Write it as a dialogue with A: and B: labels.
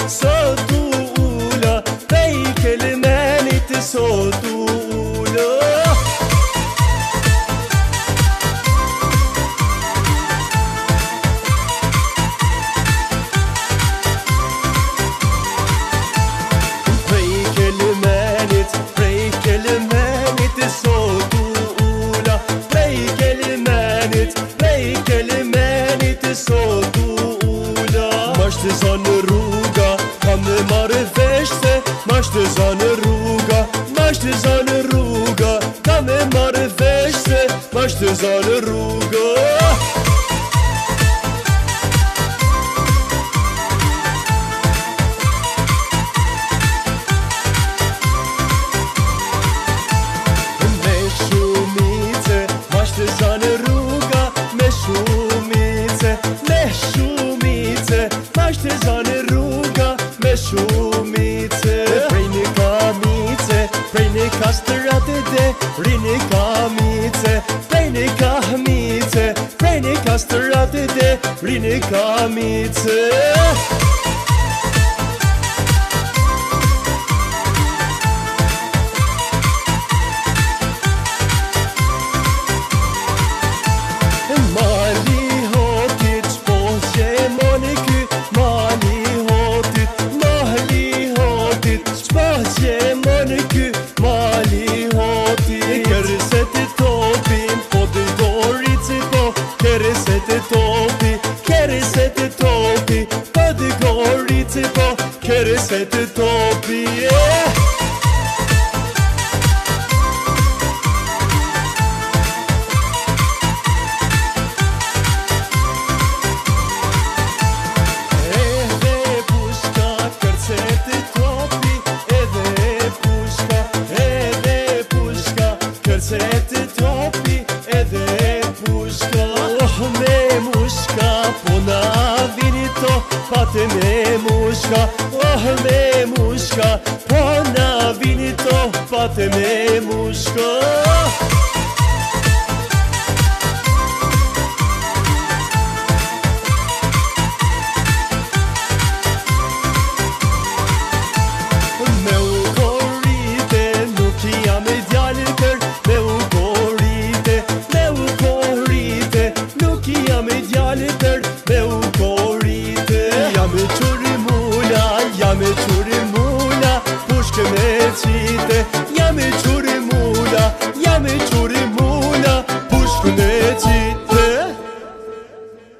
A: Sotula, prej kelimenit sotula. Prej kelimenit sotula, prej kelimenit sotula. Mashtë zanë rruga, kam me marrë vesh se mashtë zanë rruga, kam me marrë vesh se mashtë zanë rruga. Me shumice, mashtë zanë rruga, me shumice, mashtë zanë rruga, me shumice. Prej një kamice, prej një kastërate de, rini kamice, prej një kamice, prej një kastërate de, rini kamice. Keresete topi, Edhe pushka, kërcete topi, edhe pushka, kërcete topi, edhe pushka. Oh me mushka, po na vini to, pate me mushka. Oh me mushka, po na vini to, pate me mushka.